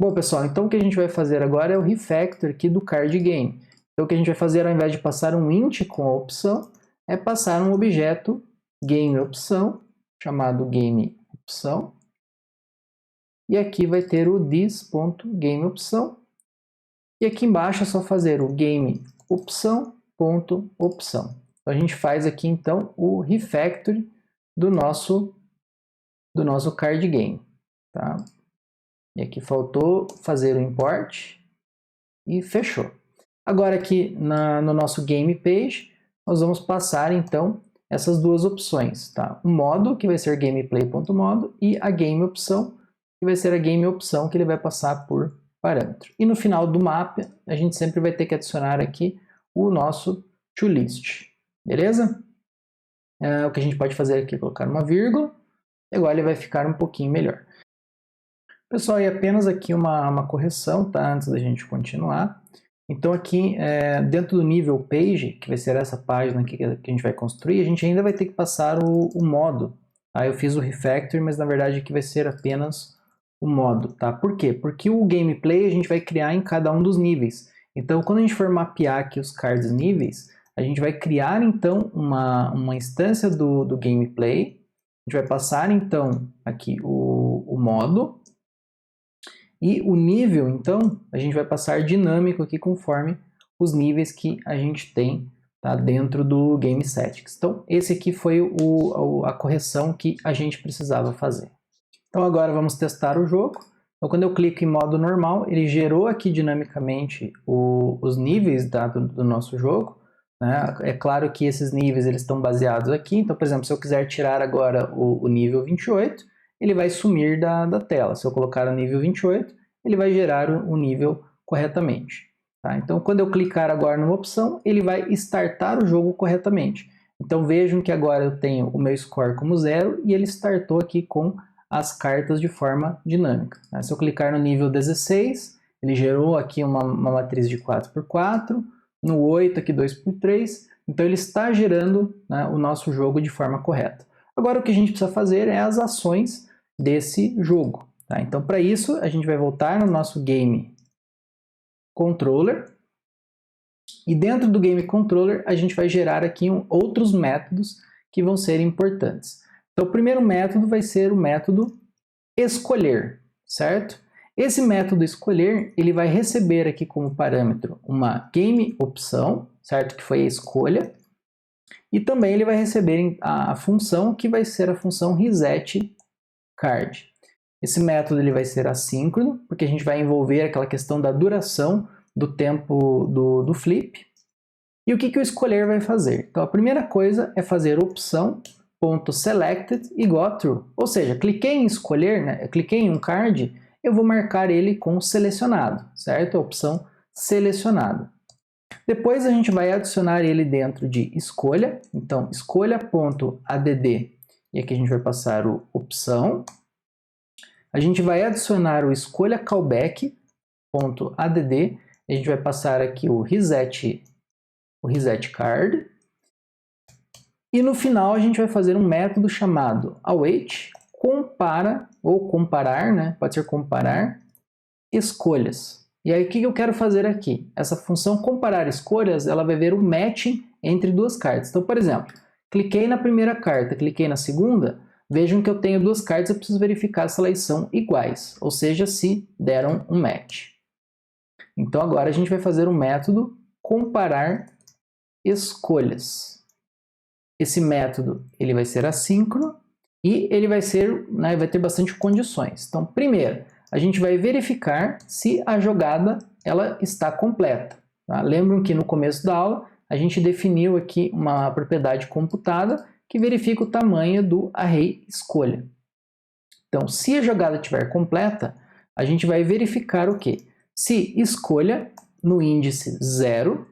Speaker 1: Bom, pessoal, então o que a gente vai fazer agora é o refactor aqui do card game. Então o que a gente vai fazer, ao invés de passar um int com a opção, é passar um objeto game opção, chamado game opção. E aqui vai ter o this.gameOpção. E aqui embaixo é só fazer o game opção.opção. Então a gente faz aqui então o refactor do nosso card game. Tá? E aqui faltou fazer o import e fechou. Agora aqui no nosso game page, nós vamos passar então essas duas opções. Tá? O modo, que vai ser gameplay.modo, e a game opção, que vai ser a game opção que ele vai passar por parâmetro. E no final do mapa, a gente sempre vai ter que adicionar aqui o nosso toList. Beleza? O que a gente pode fazer aqui é colocar uma vírgula, e agora ele vai ficar um pouquinho melhor. Pessoal, e apenas aqui uma correção, tá? Antes da gente continuar. Então aqui, dentro do nível page, que vai ser essa página que a gente vai construir, a gente ainda vai ter que passar o modo. Tá? Eu fiz o refactor, mas na verdade aqui vai ser apenas o modo. Tá? Por quê? Porque o gameplay a gente vai criar em cada um dos níveis. Então quando a gente for mapear aqui os cards níveis, a gente vai criar então uma instância do gameplay. A gente vai passar então aqui o modo. E o nível, então, a gente vai passar dinâmico aqui conforme os níveis que a gente tem, tá, dentro do GameStatic. Então, esse aqui foi a correção que a gente precisava fazer. Então, agora vamos testar o jogo. Então, quando eu clico em modo normal, ele gerou aqui dinamicamente os níveis do nosso jogo. Né? É claro que esses níveis eles estão baseados aqui. Então, por exemplo, se eu quiser tirar agora o nível 28, ele vai sumir da tela. Se eu colocar o nível 28, ele vai gerar o nível corretamente. Tá? Então, quando eu clicar agora numa opção, ele vai startar o jogo corretamente. Então, vejam que agora eu tenho o meu score como 0 e ele startou aqui com as cartas de forma dinâmica. Se eu clicar no nível 16, ele gerou aqui uma matriz de 4x4, no 8 aqui 2x3, então ele está gerando, né, o nosso jogo de forma correta. Agora o que a gente precisa fazer é as ações desse jogo. Tá? Então para isso a gente vai voltar no nosso Game Controller, e dentro do Game Controller a gente vai gerar aqui outros métodos que vão ser importantes. Então o primeiro método vai ser o método escolher, certo? Esse método escolher, ele vai receber aqui como parâmetro uma game opção, certo? Que foi a escolha. E também ele vai receber a função que vai ser a função reset card. Esse método ele vai ser assíncrono, porque a gente vai envolver aquela questão da duração do tempo do flip. E o que o escolher vai fazer? Então a primeira coisa é fazer opção.selected igual a true. Ou seja, cliquei em escolher, né? Eu cliquei em um card, eu vou marcar ele com selecionado, certo? A opção selecionado. Depois a gente vai adicionar ele dentro de escolha. Então escolha.add, e aqui a gente vai passar o opção. A gente vai adicionar o escolha callback.add, a gente vai passar aqui o reset card. E no final a gente vai fazer um método chamado await, compara, ou comparar, né? Pode ser comparar, escolhas. E aí o que eu quero fazer aqui? Essa função comparar escolhas, ela vai ver o matching entre duas cartas. Então, por exemplo, cliquei na primeira carta, cliquei na segunda, vejam que eu tenho duas cartas, eu preciso verificar se elas são iguais, ou seja, se deram um match. Então agora a gente vai fazer o método comparar escolhas. Esse método ele vai ser assíncrono e ele vai ser, né, vai ter bastante condições. Então, primeiro, a gente vai verificar se a jogada ela está completa. Tá? Lembram que no começo da aula a gente definiu aqui uma propriedade computada que verifica o tamanho do array escolha. Então, se a jogada estiver completa, a gente vai verificar o quê? Se escolha no índice 0,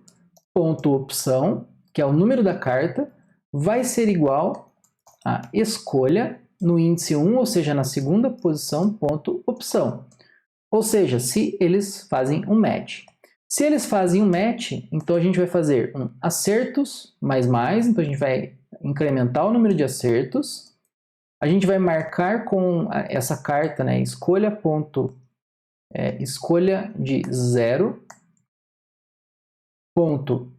Speaker 1: ponto opção, que é o número da carta, vai ser igual a escolha no índice 1, ou seja, na segunda posição, ponto opção. Ou seja, se eles fazem um match. Se eles fazem um match, então a gente vai fazer um acertos mais, então a gente vai incrementar o número de acertos. A gente vai marcar com essa carta, né, escolha de 0, ponto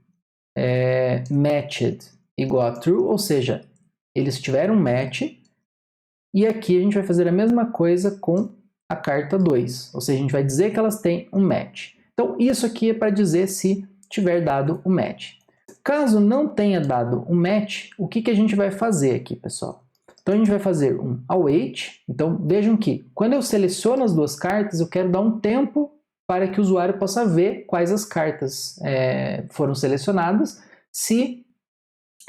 Speaker 1: matched igual a true, ou seja, eles tiveram match. E aqui a gente vai fazer a mesma coisa com a carta 2, ou seja, a gente vai dizer que elas têm um match. Então isso aqui é para dizer se tiver dado um match. Caso não tenha dado um match, o que a gente vai fazer aqui, pessoal? Então a gente vai fazer um await. Então vejam que quando eu seleciono as duas cartas, eu quero dar um tempo para que o usuário possa ver quais as cartas foram selecionadas, se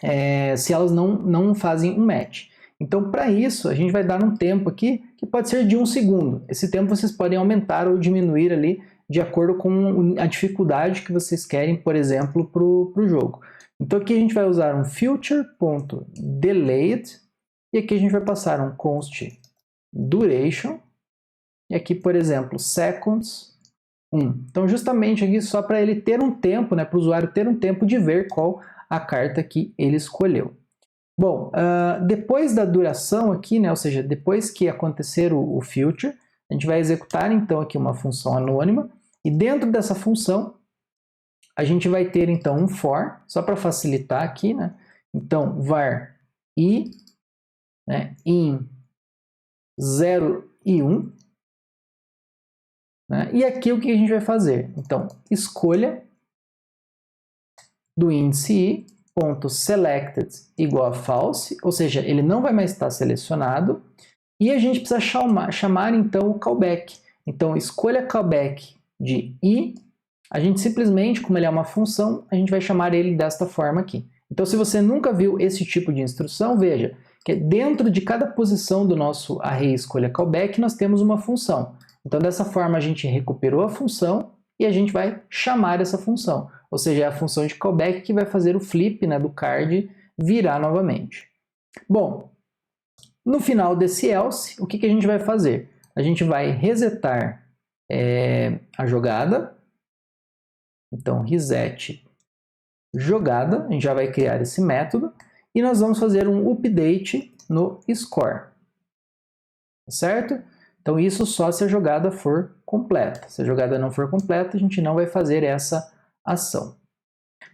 Speaker 1: elas não fazem um match. Então, para isso, a gente vai dar um tempo aqui que pode ser de 1 segundo. Esse tempo vocês podem aumentar ou diminuir ali de acordo com a dificuldade que vocês querem, por exemplo, para o jogo. Então aqui a gente vai usar um future.delayed e aqui a gente vai passar um const duration e aqui, por exemplo, seconds 1. Então justamente aqui só para ele ter um tempo, né, para o usuário ter um tempo de ver qual a carta que ele escolheu. Bom, depois da duração aqui, né, ou seja, depois que acontecer o future, a gente vai executar então aqui uma função anônima e dentro dessa função a gente vai ter então um for, só para facilitar aqui, né? Então var i, né, in 0 e 1, né? E aqui o que a gente vai fazer? Então escolha do índice i ponto selected igual a false, ou seja, ele não vai mais estar selecionado, e a gente precisa chamar então o callback. Então escolha callback de i, a gente simplesmente, como ele é uma função, a gente vai chamar ele desta forma aqui. Então se você nunca viu esse tipo de instrução, veja que dentro de cada posição do nosso array escolha callback nós temos uma função. Então dessa forma a gente recuperou a função e a gente vai chamar essa função. Ou seja, é a função de callback que vai fazer o flip, né, do card virar novamente. Bom, No final desse else, o que a gente vai fazer? A gente vai resetar a jogada. Então, reset jogada, a gente já vai criar esse método. E nós vamos fazer um update no score. Certo? Então, isso só se a jogada for completa. Se a jogada não for completa, a gente não vai fazer essa ação.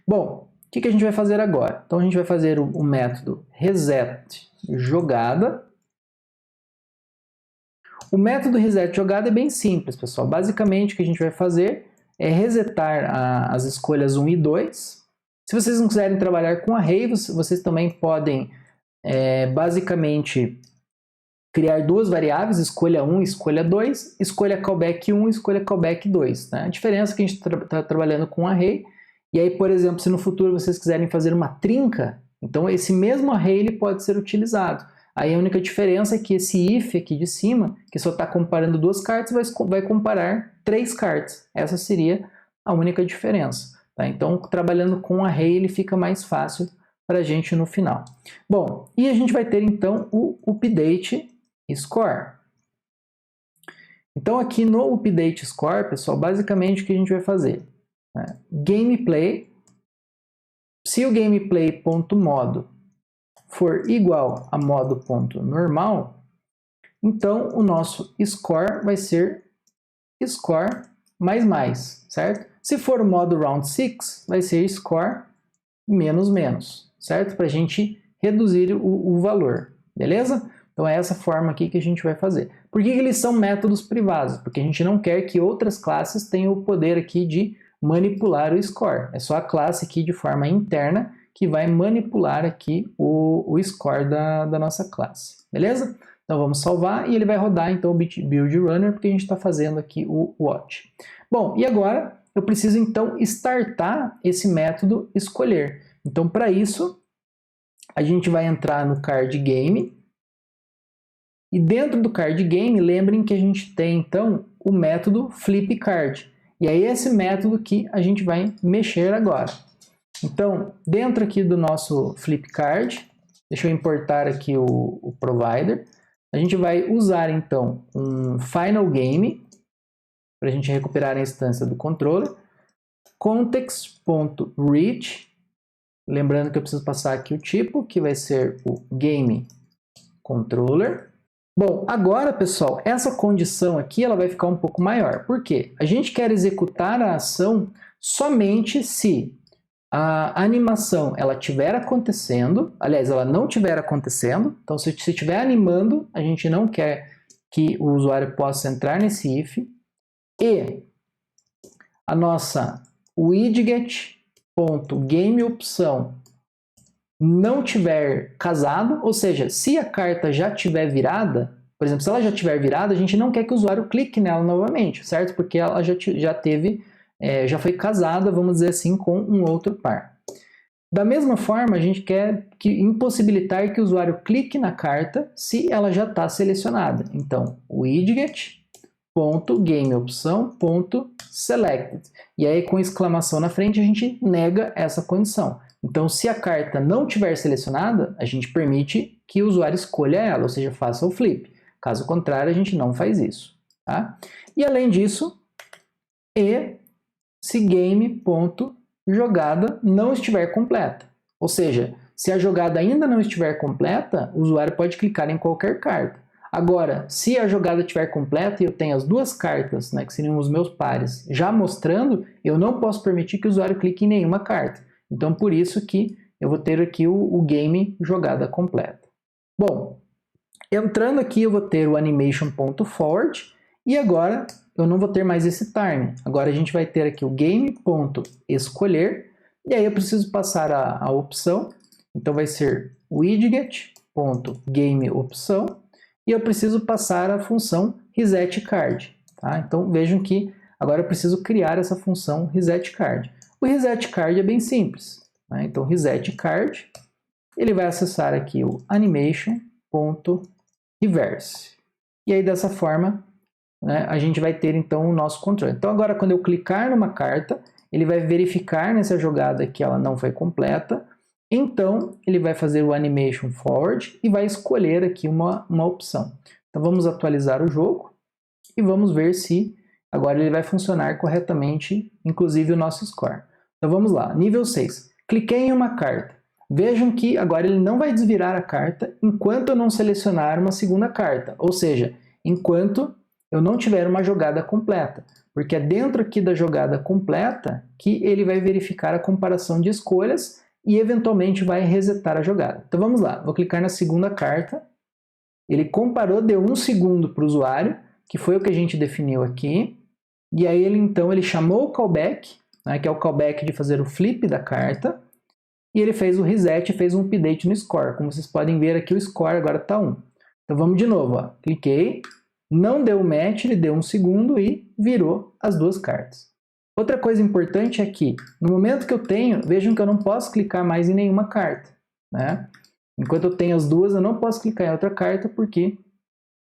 Speaker 1: Bom, o que a gente vai fazer agora? Então, a gente vai fazer o método reset jogada. O método reset jogada é bem simples, pessoal. Basicamente, o que a gente vai fazer é resetar as escolhas 1 e 2. Se vocês não quiserem trabalhar com array, vocês também podem, basicamente, criar duas variáveis, escolha 1 e escolha 2, escolha callback 1 e escolha callback 2. Né? A diferença é que a gente está trabalhando com array, e aí, por exemplo, se no futuro vocês quiserem fazer uma trinca, então esse mesmo array ele pode ser utilizado. Aí a única diferença é que esse if aqui de cima, que só está comparando duas cartas, vai comparar 3 cartas. Essa seria a única diferença. Tá? Então, trabalhando com array, ele fica mais fácil para a gente no final. Bom, e a gente vai ter então o update score. Então, aqui no update score, pessoal, basicamente o que a gente vai fazer? Gameplay. Se o gameplay.modo for igual a modo.normal, então o nosso score vai ser score mais, certo? Se for o modo round 6, vai ser score menos, certo? Para a gente reduzir o valor, beleza? Então é essa forma aqui que a gente vai fazer. Por que eles são métodos privados? Porque a gente não quer que outras classes tenham o poder aqui de manipular o score. É só a classe aqui de forma interna que vai manipular aqui o score da nossa classe, beleza? Então vamos salvar e ele vai rodar então o build runner porque a gente está fazendo aqui o watch. Bom, e agora eu preciso então startar esse método escolher. Então para isso a gente vai entrar no card game e dentro do card game lembrem que a gente tem então o método flip card. E é esse método que a gente vai mexer agora. Então, dentro aqui do nosso flipcard, deixa eu importar aqui o provider, a gente vai usar então um final game, para a gente recuperar a instância do controller, context.reach, lembrando que eu preciso passar aqui o tipo, que vai ser o game controller. Bom, agora, pessoal, essa condição aqui ela vai ficar um pouco maior. Por quê? A gente quer executar a ação somente se a animação ela estiver acontecendo, aliás, ela não estiver acontecendo. Então, se estiver animando, a gente não quer que o usuário possa entrar nesse if. E a nossa widget.gameOpção não tiver casado, ou seja, se a carta já tiver virada, por exemplo, se ela já tiver virada, a gente não quer que o usuário clique nela novamente, certo? Porque ela já teve, já foi casada, vamos dizer assim, com um outro par. Da mesma forma, a gente quer impossibilitar que o usuário clique na carta se ela já está selecionada. Então, widget.gameOpção.selected. E aí, com exclamação na frente, a gente nega essa condição. Então, se a carta não estiver selecionada, a gente permite que o usuário escolha ela, ou seja, faça o flip. Caso contrário, a gente não faz isso. Tá? E além disso, se game.jogada não estiver completa. Ou seja, se a jogada ainda não estiver completa, o usuário pode clicar em qualquer carta. Agora, se a jogada estiver completa e eu tenho as duas cartas, né, que seriam os meus pares, já mostrando, eu não posso permitir que o usuário clique em nenhuma carta. Então, por isso que eu vou ter aqui o game jogada completa. Bom, entrando aqui eu vou ter o animation.forward e agora eu não vou ter mais esse time. Agora a gente vai ter aqui o game.escolher e aí eu preciso passar a opção. Então vai ser widget.gameOpção e eu preciso passar a função resetCard. Tá? Então vejam que agora eu preciso criar essa função resetCard. O resetCard é bem simples. Né? Então, resetCard, ele vai acessar aqui o animation.reverse. E aí, dessa forma, né, a gente vai ter, então, o nosso controle. Então, agora, quando eu clicar numa carta, ele vai verificar nessa jogada que ela não foi completa. então ele vai fazer o Animation Forward e vai escolher aqui uma opção. Então vamos atualizar o jogo e vamos ver se agora ele vai funcionar corretamente, inclusive o nosso score. Então vamos lá, nível 6. Cliquei em uma carta. Vejam que agora ele não vai desvirar a carta enquanto eu não selecionar uma segunda carta, ou seja, enquanto eu não tiver uma jogada completa, porque é dentro aqui da jogada completa que ele vai verificar a comparação de escolhas e eventualmente vai resetar a jogada. Então vamos lá, vou clicar na segunda carta, ele comparou, deu 1 segundo para o usuário, que foi o que a gente definiu aqui, e aí ele chamou o callback, né, que é o callback de fazer o flip da carta, e ele fez o reset e fez um update no score. Como vocês podem ver aqui, o score agora está 1. Então vamos de novo, ó. Cliquei, não deu match, ele deu 1 segundo e virou as duas cartas. Outra coisa importante é que, no momento que eu tenho, vejam que eu não posso clicar mais em nenhuma carta, né? Enquanto eu tenho as duas, eu não posso clicar em outra carta, porque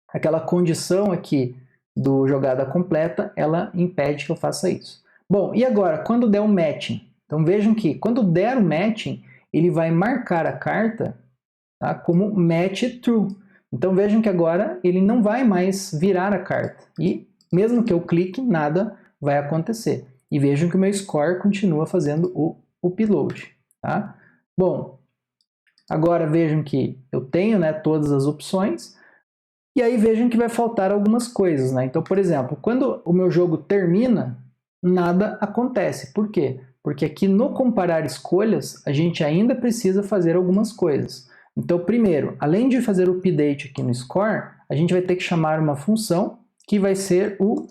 Speaker 1: aquela condição aqui do jogada completa, ela impede que eu faça isso. Bom, e agora, quando der um matching? Então vejam que quando der o matching, ele vai marcar a carta, tá, como match true. Então vejam que agora ele não vai mais virar a carta. E mesmo que eu clique, nada vai acontecer. E vejam que o meu score continua fazendo o upload. Tá? Bom, agora vejam que eu tenho, né, todas as opções. E aí vejam que vai faltar algumas coisas. Né? Então, por exemplo, quando o meu jogo termina, nada acontece. Por quê? Porque aqui no comparar escolhas, a gente ainda precisa fazer algumas coisas. Então, primeiro, além de fazer o update aqui no score, a gente vai ter que chamar uma função que vai ser o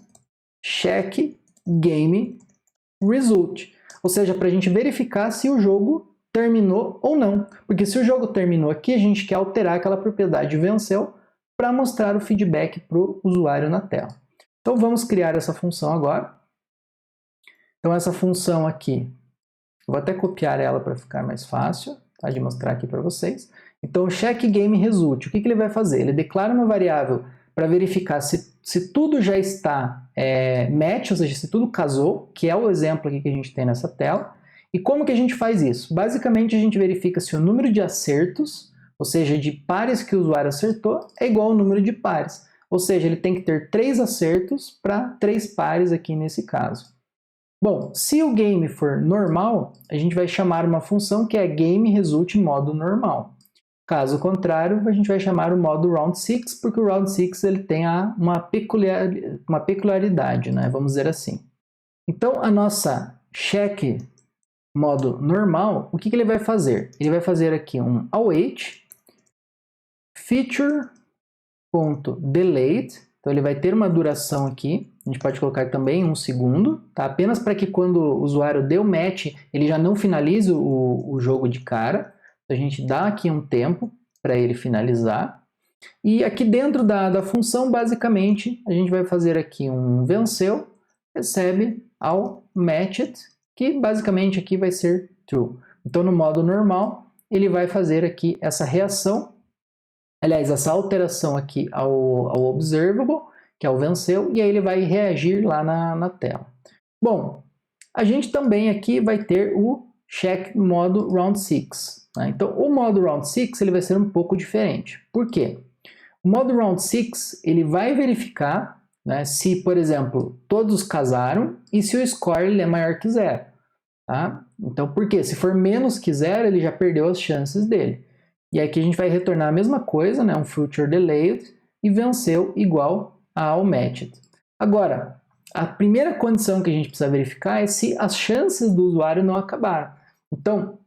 Speaker 1: checkGameResult. Ou seja, para a gente verificar se o jogo terminou ou não. Porque se o jogo terminou aqui, a gente quer alterar aquela propriedade venceu para mostrar o feedback para o usuário na tela. Então, vamos criar essa função agora. Então essa função aqui, eu vou até copiar ela para ficar mais fácil, tá, de mostrar aqui para vocês. Então o checkGameResult, o que ele vai fazer? Ele declara uma variável para verificar se tudo já está match, ou seja, se tudo casou, que é o exemplo aqui que a gente tem nessa tela. E como que a gente faz isso? Basicamente a gente verifica se o número de acertos, ou seja, de pares que o usuário acertou, é igual ao número de pares. Ou seja, ele tem que ter 3 acertos para 3 pares aqui nesse caso. Bom, se o game for normal, a gente vai chamar uma função que é GameResult modo normal. Caso contrário, a gente vai chamar o modo Round 6, porque o Round 6 ele tem uma peculiaridade, né? Vamos dizer assim. Então, a nossa check modo normal, o que ele vai fazer? Ele vai fazer aqui um await feature.delayed. Então ele vai ter uma duração aqui, a gente pode colocar também 1 segundo, tá? Apenas para que quando o usuário deu match, ele já não finalize o jogo de cara. A gente dá aqui um tempo para ele finalizar. E aqui dentro da função, basicamente, a gente vai fazer aqui um venceu, recebe ao matched, que basicamente aqui vai ser true. Então no modo normal, ele vai fazer aqui essa reação, aliás, essa alteração aqui ao observable, que é o venceu, e aí ele vai reagir lá na tela. Bom, a gente também aqui vai ter o check modo round 6. Né? Então, o modo round 6 ele vai ser um pouco diferente. Por quê? O modo round 6 ele vai verificar, né, se, por exemplo, todos casaram e se o score ele é maior que 0. Tá? Então, por quê? Se for menos que 0, ele já perdeu as chances dele. E aqui a gente vai retornar a mesma coisa, né, um future delayed, e venceu igual ao matched. Agora, a primeira condição que a gente precisa verificar é se as chances do usuário não acabaram. Então,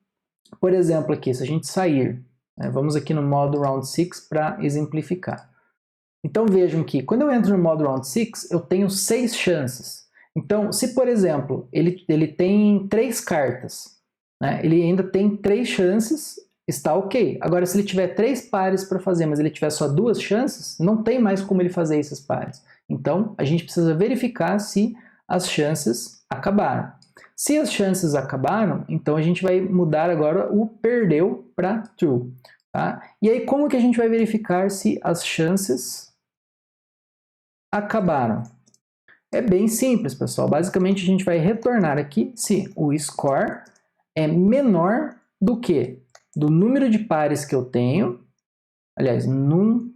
Speaker 1: por exemplo, aqui, se a gente sair, né, vamos aqui no modo Round 6 para exemplificar. Então vejam que quando eu entro no modo Round 6, eu tenho 6 chances. Então, se por exemplo, ele tem 3 cartas, né, ele ainda tem 3 chances, está ok. Agora, se ele tiver 3 pares para fazer, mas ele tiver só 2 chances, não tem mais como ele fazer esses pares. Então, a gente precisa verificar se as chances acabaram. Se as chances acabaram, então a gente vai mudar agora o perdeu para true. Tá? E aí, como que a gente vai verificar se as chances acabaram? É bem simples, pessoal. Basicamente, a gente vai retornar aqui se o score é menor do que do número de pares que eu tenho, aliás, num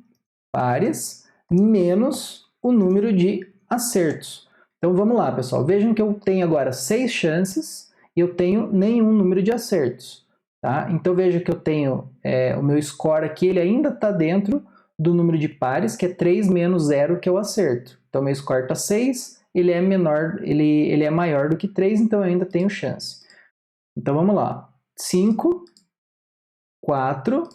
Speaker 1: pares, menos o número de acertos. Então vamos lá, pessoal. Vejam que eu tenho agora 6 chances e eu tenho nenhum número de acertos. Tá? Então veja que eu tenho o meu score aqui, ele ainda está dentro do número de pares, que é 3 menos 0, que é o acerto. Então meu score está 6, ele é menor, ele é maior do que 3, então eu ainda tenho chance. Então vamos lá. 5, 4,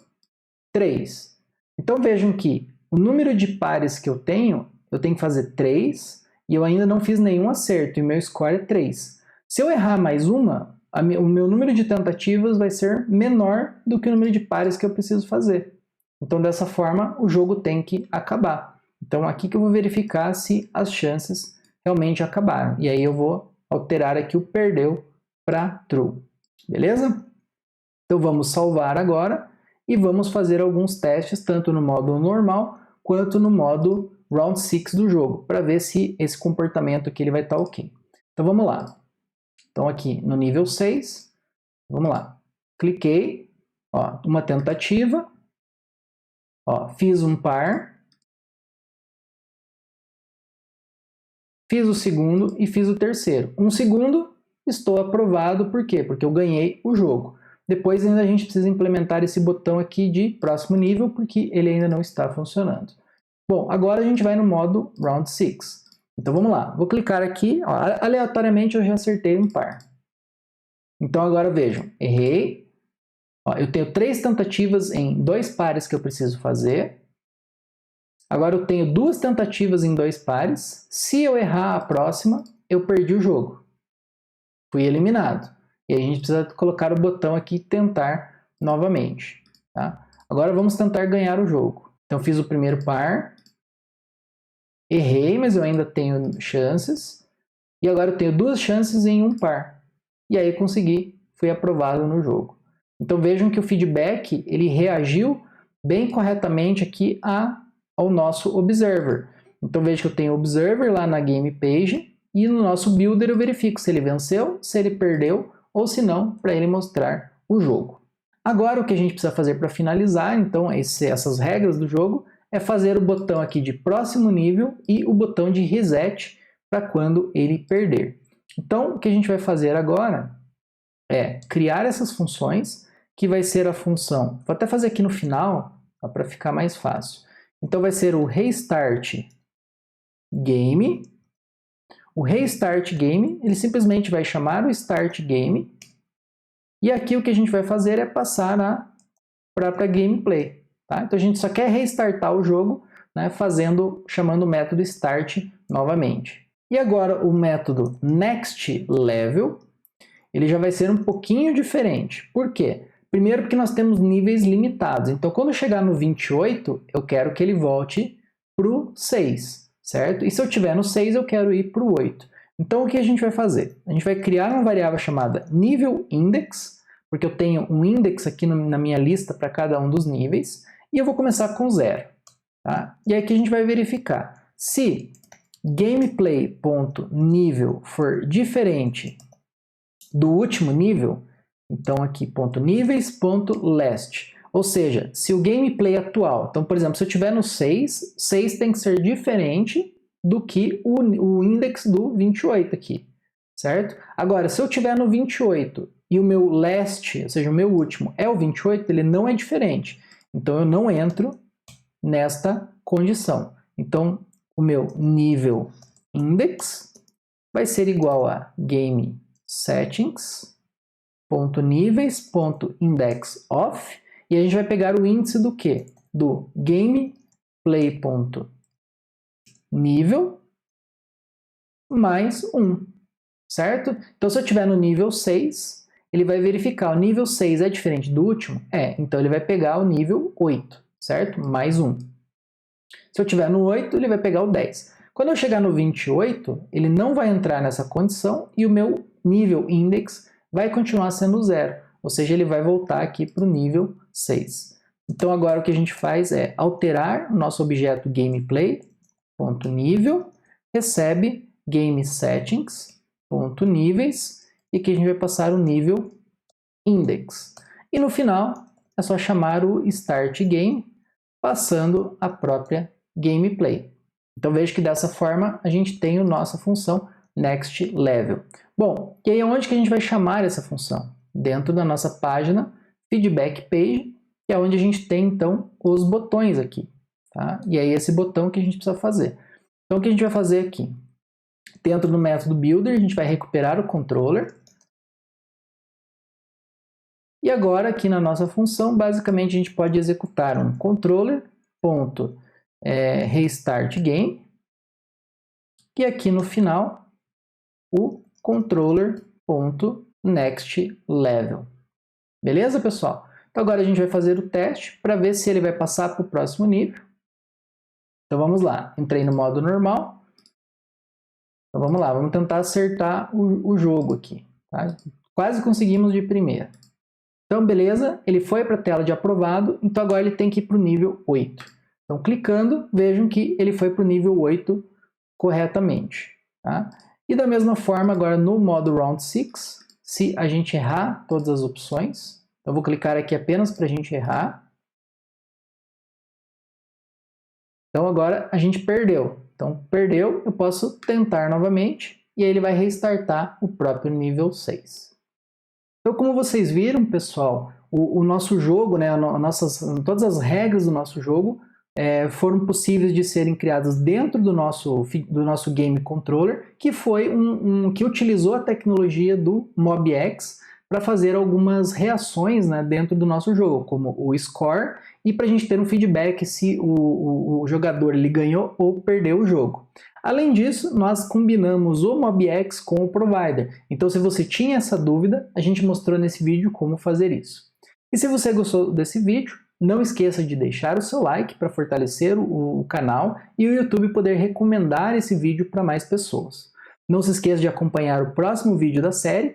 Speaker 1: 3. Então vejam que o número de pares que eu tenho que fazer 3 e eu ainda não fiz nenhum acerto e meu score é 3. Se eu errar mais uma, o meu número de tentativas vai ser menor do que o número de pares que eu preciso fazer. Então dessa forma o jogo tem que acabar. Então aqui que eu vou verificar se as chances realmente acabaram. E aí eu vou alterar aqui o perdeu para true. Beleza? Então vamos salvar agora e vamos fazer alguns testes, tanto no modo normal quanto no modo Round 6 do jogo, para ver se esse comportamento aqui ele vai estar ok. Então vamos lá. Então aqui no nível 6, vamos lá. Cliquei, ó, uma tentativa, ó, fiz um par, fiz o segundo e fiz o terceiro. Um segundo, estou aprovado, por quê? Porque eu ganhei o jogo. Depois ainda a gente precisa implementar esse botão aqui de próximo nível, porque ele ainda não está funcionando. Bom, agora a gente vai no modo Round 6. Então vamos lá, vou clicar aqui, ó, aleatoriamente eu já acertei um par. Então agora vejam, errei, ó, eu tenho 3 tentativas em 2 pares que eu preciso fazer. Agora eu tenho 2 tentativas em 2 pares. Se eu errar a próxima, eu perdi o jogo. Fui eliminado. E aí a gente precisa colocar o botão aqui tentar novamente. Tá? Agora vamos tentar ganhar o jogo. Então fiz o primeiro par. Errei, mas eu ainda tenho chances. E agora eu tenho 2 chances em um par. E aí consegui, fui aprovado no jogo. Então vejam que o feedback ele reagiu bem corretamente aqui ao nosso Observer. Então veja que eu tenho Observer lá na Game Page e no nosso Builder eu verifico se ele venceu, se ele perdeu ou se não, para ele mostrar o jogo. Agora o que a gente precisa fazer para finalizar, então essas regras do jogo, é fazer o botão aqui de próximo nível e o botão de reset para quando ele perder. Então o que a gente vai fazer agora é criar essas funções, que vai ser a função, vou até fazer aqui no final, para ficar mais fácil. Então vai ser o restart game. O restart game, ele simplesmente vai chamar o start game. E aqui o que a gente vai fazer é passar a própria gameplay. Tá? Então a gente só quer restartar o jogo, né, chamando o método start novamente. E agora o método next level, ele já vai ser um pouquinho diferente. Por quê? Primeiro porque nós temos níveis limitados. Então quando eu chegar no 28, eu quero que ele volte para o 6, certo? E se eu tiver no 6, eu quero ir para o 8. Então o que a gente vai fazer? A gente vai criar uma variável chamada nível index, porque eu tenho um index aqui na minha lista para cada um dos níveis, e eu vou começar com 0. Tá? E aqui a gente vai verificar se gameplay.nível for diferente do último nível, então aqui .níveis.last, ou seja, se o gameplay atual, então por exemplo, se eu estiver no 6, 6 tem que ser diferente do que o index do 28 aqui, certo? Agora, se eu estiver no 28 e o meu last, ou seja, o meu último é o 28, ele não é diferente, então eu não entro nesta condição. Então, o meu nível index vai ser igual a game settings.níveis.indexOf e a gente vai pegar o índice do quê? Do gameplay.nível mais 1, certo? Então se eu estiver no nível 6, ele vai verificar o nível 6 é diferente do último? É, então ele vai pegar o nível 8, certo? Mais 1. Se eu estiver no 8, ele vai pegar o 10. Quando eu chegar no 28, ele não vai entrar nessa condição e o meu nível index vai continuar sendo 0, ou seja, ele vai voltar aqui para o nível 6. Então agora o que a gente faz é alterar o nosso objeto gameplay.nível, recebe gameSettings.níveis e aqui a gente vai passar o nível index. E no final é só chamar o Start Game, passando a própria Gameplay. Então veja que dessa forma a gente tem a nossa função Next Level. Bom, e aí onde que a gente vai chamar essa função? Dentro da nossa página Feedback Page, que é onde a gente tem então os botões aqui. Tá? E aí esse botão que a gente precisa fazer. Então o que a gente vai fazer aqui? Dentro do método Builder, a gente vai recuperar o controller. E agora aqui na nossa função, basicamente a gente pode executar um controller.restart game e aqui no final o controller.nextLevel. Beleza, pessoal? Então agora a gente vai fazer o teste para ver se ele vai passar para o próximo nível. Então vamos lá, entrei no modo normal. Então vamos lá, vamos tentar acertar o jogo aqui. Tá? Quase conseguimos de primeira. Então beleza, ele foi para a tela de aprovado, então agora ele tem que ir para o nível 8. Então clicando, vejam que ele foi para o nível 8 corretamente. Tá? E da mesma forma agora no modo Round 6, se a gente errar todas as opções, então vou clicar aqui apenas para a gente errar. Então agora a gente perdeu. Então perdeu, eu posso tentar novamente e aí ele vai restartar o próprio nível 6. Então como vocês viram, pessoal, o nosso jogo, né, todas as regras do nosso jogo foram possíveis de serem criadas dentro do nosso Game Controller, que foi que utilizou a tecnologia do MobX para fazer algumas reações, né, dentro do nosso jogo, como o score, e para a gente ter um feedback se o jogador ele ganhou ou perdeu o jogo. Além disso, nós combinamos o MobX com o Provider. Então, se você tinha essa dúvida, a gente mostrou nesse vídeo como fazer isso. E se você gostou desse vídeo, não esqueça de deixar o seu like para fortalecer o canal e o YouTube poder recomendar esse vídeo para mais pessoas. Não se esqueça de acompanhar o próximo vídeo da série.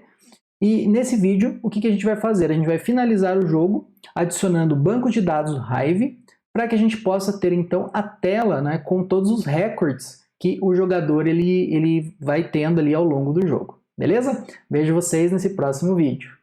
Speaker 1: E nesse vídeo, o que a gente vai fazer? A gente vai finalizar o jogo adicionando o banco de dados Hive para que a gente possa ter então a tela, né, com todos os records que o jogador ele vai tendo ali ao longo do jogo. Beleza? Vejo vocês nesse próximo vídeo.